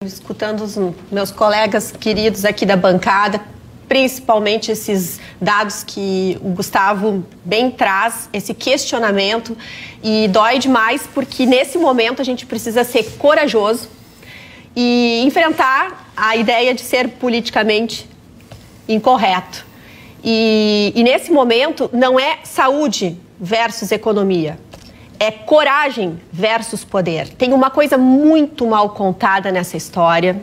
escutando os meus colegas queridos aqui da bancada, principalmente esses dados que o Gustavo bem traz, esse questionamento, e dói demais porque nesse momento a gente precisa ser corajoso e enfrentar a ideia de ser politicamente incorreto. E nesse momento não é saúde versus economia, é coragem versus poder. Tem uma coisa muito mal contada nessa história.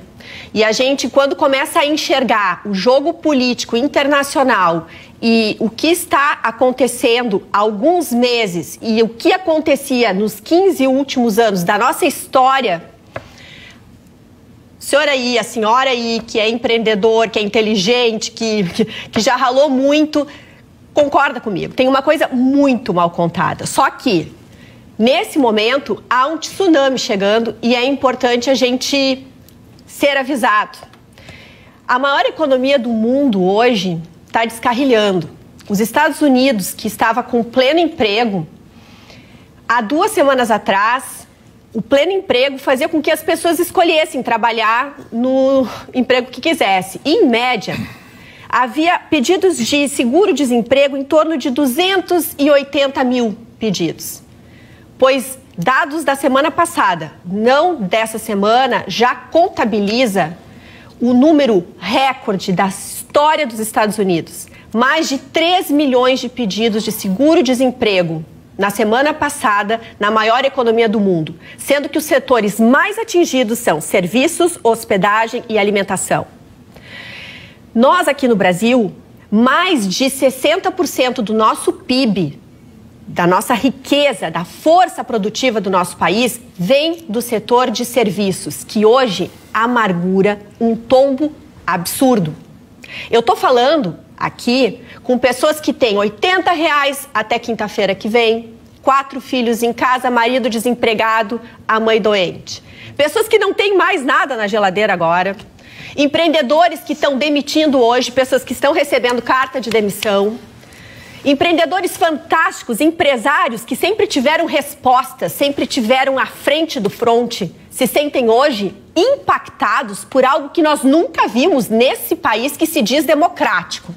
E a gente, quando começa a enxergar o jogo político internacional e o que está acontecendo há alguns meses e o que acontecia nos 15 últimos anos da nossa história, o senhor aí, a senhora aí, que é empreendedor, que é inteligente, que já ralou muito, concorda comigo. Tem uma coisa muito mal contada. Só que, nesse momento, há um tsunami chegando e é importante a gente ser avisado. A maior economia do mundo hoje está descarrilhando. Os Estados Unidos, que estava com pleno emprego, há 2 semanas atrás, o pleno emprego fazia com que as pessoas escolhessem trabalhar no emprego que quisesse. E, em média, havia pedidos de seguro-desemprego em torno de 280 mil pedidos. Pois dados da semana passada, não dessa semana, já contabiliza o número recorde da história dos Estados Unidos. Mais de 3 milhões de pedidos de seguro-desemprego na semana passada, na maior economia do mundo, sendo que os setores mais atingidos são serviços, hospedagem e alimentação. Nós aqui no Brasil, mais de 60% do nosso PIB, da nossa riqueza, da força produtiva do nosso país, vem do setor de serviços, que hoje amargura um tombo absurdo. Eu estou falando aqui com pessoas que têm R$80 até quinta-feira que vem, 4 filhos em casa, marido desempregado, a mãe doente. Pessoas que não têm mais nada na geladeira agora, empreendedores que estão demitindo hoje, pessoas que estão recebendo carta de demissão, empreendedores fantásticos, empresários que sempre tiveram respostas, sempre tiveram à frente do fronte, se sentem hoje impactados por algo que nós nunca vimos nesse país que se diz democrático.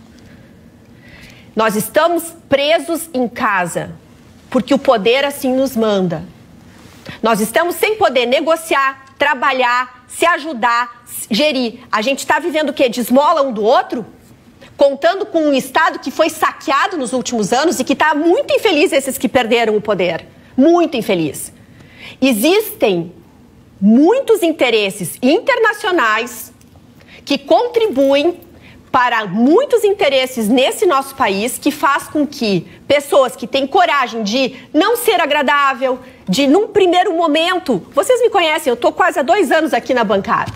Nós estamos presos em casa, porque o poder assim nos manda. Nós estamos sem poder negociar, trabalhar, se ajudar, gerir. A gente está vivendo o quê? De esmola um do outro? Contando com um Estado que foi saqueado nos últimos anos e que está muito infeliz esses que perderam o poder. Muito infeliz. Existem muitos interesses internacionais que contribuem para muitos interesses nesse nosso país, que faz com que pessoas que têm coragem de não ser agradável, de num primeiro momento... Vocês me conhecem, eu estou quase há 2 anos aqui na bancada.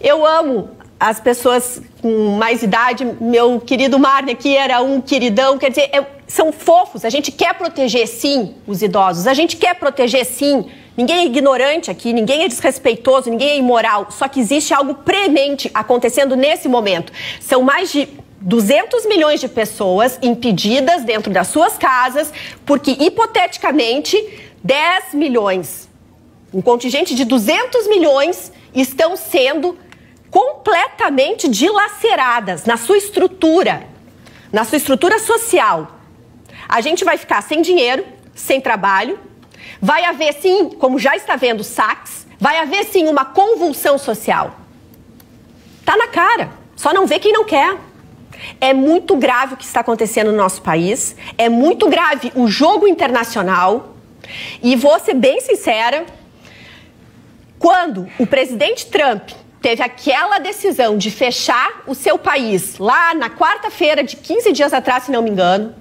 Eu amo as pessoas com mais idade, meu querido Marne aqui era um queridão, quer dizer, são fofos, a gente quer proteger sim os idosos, a gente quer proteger sim, ninguém é ignorante aqui, ninguém é desrespeitoso, ninguém é imoral, só que existe algo premente acontecendo nesse momento. São mais de 200 milhões de pessoas impedidas dentro das suas casas, porque hipoteticamente 10 milhões, um contingente de 200 milhões estão sendo completamente dilaceradas na sua estrutura social. A gente vai ficar sem dinheiro, sem trabalho, vai haver sim, como já está vendo, saques, vai haver sim uma convulsão social. Tá na cara, só não vê quem não quer. É muito grave o que está acontecendo no nosso país, é muito grave o jogo internacional e vou ser bem sincera, quando o presidente Trump teve aquela decisão de fechar o seu país lá na quarta-feira de 15 dias atrás, se não me engano,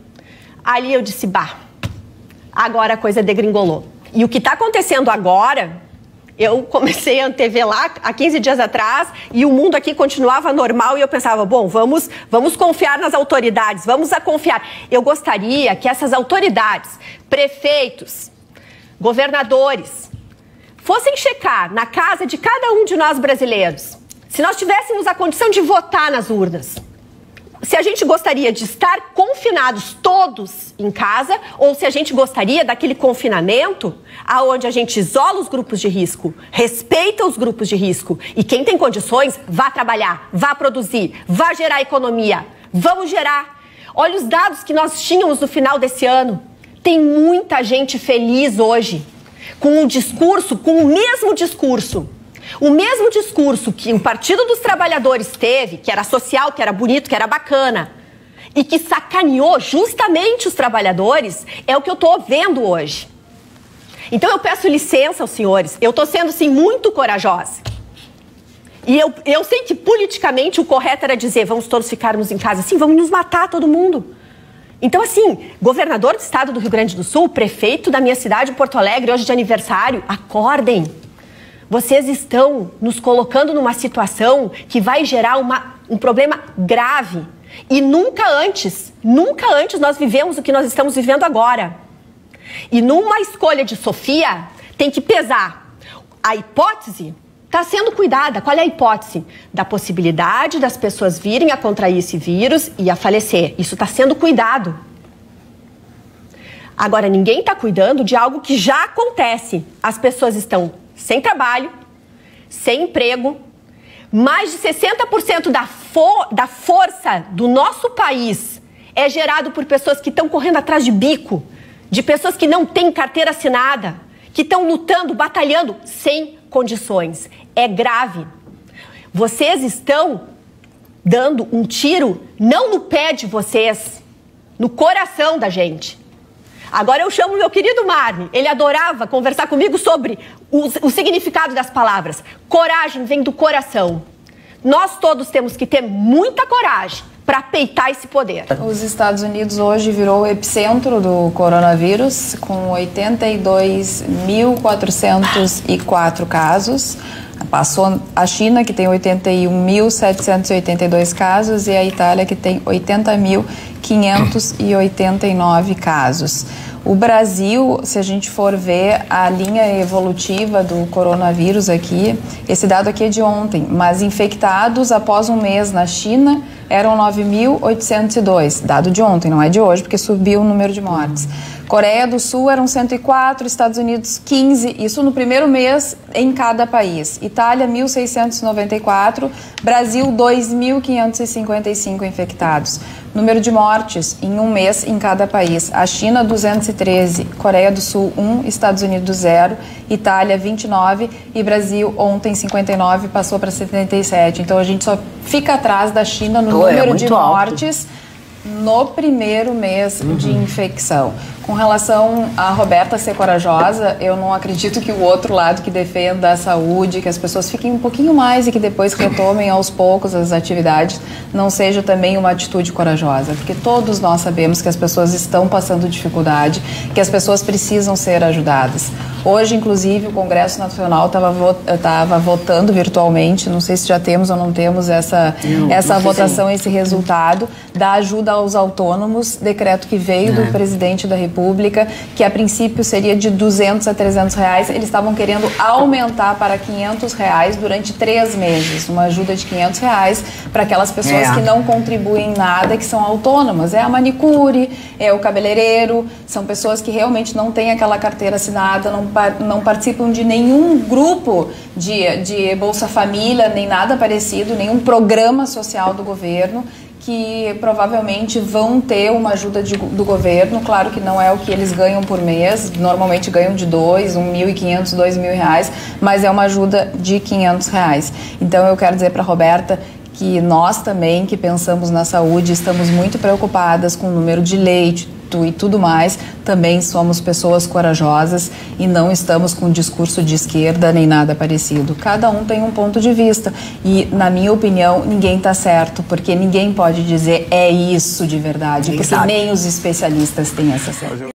ali eu disse, bah, agora a coisa degringolou. E o que está acontecendo agora, eu comecei a antever lá há 15 dias atrás e o mundo aqui continuava normal e eu pensava, bom, vamos confiar nas autoridades, vamos a confiar. Eu gostaria que essas autoridades, prefeitos, governadores, fossem checar na casa de cada um de nós brasileiros, se nós tivéssemos a condição de votar nas urnas, se a gente gostaria de estar confinados todos em casa ou se a gente gostaria daquele confinamento aonde a gente isola os grupos de risco, respeita os grupos de risco e quem tem condições, vá trabalhar, vá produzir, vá gerar economia. Vamos gerar. Olha os dados que nós tínhamos no final desse ano. Tem muita gente feliz hoje com um discurso, com o mesmo discurso. O mesmo discurso que o Partido dos Trabalhadores teve, que era social, que era bonito, que era bacana, e que sacaneou justamente os trabalhadores, é o que eu estou vendo hoje. Então eu peço licença aos senhores, eu estou sendo, sim, muito corajosa. E eu sei que politicamente o correto era dizer, vamos todos ficarmos em casa. Sim, vamos nos matar todo mundo. Então, assim, governador do estado do Rio Grande do Sul, prefeito da minha cidade, Porto Alegre, hoje de aniversário, acordem. Vocês estão nos colocando numa situação que vai gerar um problema grave. E nunca antes nós vivemos o que nós estamos vivendo agora. E numa escolha de Sofia, tem que pesar. A hipótese está sendo cuidada. Qual é a hipótese? Da possibilidade das pessoas virem a contrair esse vírus e a falecer. Isso está sendo cuidado. Agora, ninguém está cuidando de algo que já acontece. As pessoas estão sem trabalho, sem emprego. Mais de 60% da força do nosso país é gerado por pessoas que estão correndo atrás de bico, de pessoas que não têm carteira assinada, que estão lutando, batalhando sem condições. É grave. Vocês estão dando um tiro não no pé de vocês, no coração da gente. Agora eu chamo meu querido Marne, ele adorava conversar comigo sobre o significado das palavras. Coragem vem do coração. Nós todos temos que ter muita coragem para peitar esse poder. Os Estados Unidos hoje virou o epicentro do coronavírus, com 82.404 casos. Passou a China, que tem 81.782 casos, e a Itália, que tem 80.589 casos. O Brasil, se a gente for ver a linha evolutiva do coronavírus aqui, esse dado aqui é de ontem, mas infectados após um mês na China eram 9.802, dado de ontem, não é de hoje, porque subiu o número de mortes. Coreia do Sul eram 104, Estados Unidos 15, isso no primeiro mês em cada país. Itália 1.694, Brasil 2.555 infectados. Número de mortes em um mês em cada país. A China 213, Coreia do Sul 1, Estados Unidos 0, Itália 29 e Brasil ontem 59 passou para 77. Então a gente só fica atrás da China no número de mortes no primeiro mês de infecção. Com relação a Roberta ser corajosa, eu não acredito que o outro lado que defenda a saúde, que as pessoas fiquem um pouquinho mais e que depois retomem aos poucos as atividades, não seja também uma atitude corajosa, porque todos nós sabemos que as pessoas estão passando dificuldade, que as pessoas precisam ser ajudadas. Hoje, inclusive, o Congresso Nacional estava votando virtualmente, não sei se já temos ou não temos essa votação, esse resultado da ajuda aos autônomos, decreto que veio do presidente da República, que a princípio seria de 200 a 300 reais, eles estavam querendo aumentar para 500 reais durante 3 meses, uma ajuda de 500 reais para aquelas pessoas que não contribuem em nada, que são autônomas, é a manicure, é o cabeleireiro, são pessoas que realmente não têm aquela carteira assinada, não participam de nenhum grupo de Bolsa Família, nem nada parecido, nenhum programa social do governo, que provavelmente vão ter uma ajuda do governo. Claro que não é o que eles ganham por mês, normalmente ganham de R$1.500, R$2.000, mas é uma ajuda de R$500. Então eu quero dizer para a Roberta que nós também, que pensamos na saúde, estamos muito preocupadas com o número de leite e tudo mais, também somos pessoas corajosas e não estamos com discurso de esquerda nem nada parecido. Cada um tem um ponto de vista e, na minha opinião, ninguém está certo, porque ninguém pode dizer é isso de verdade, porque nem os especialistas têm essa certeza.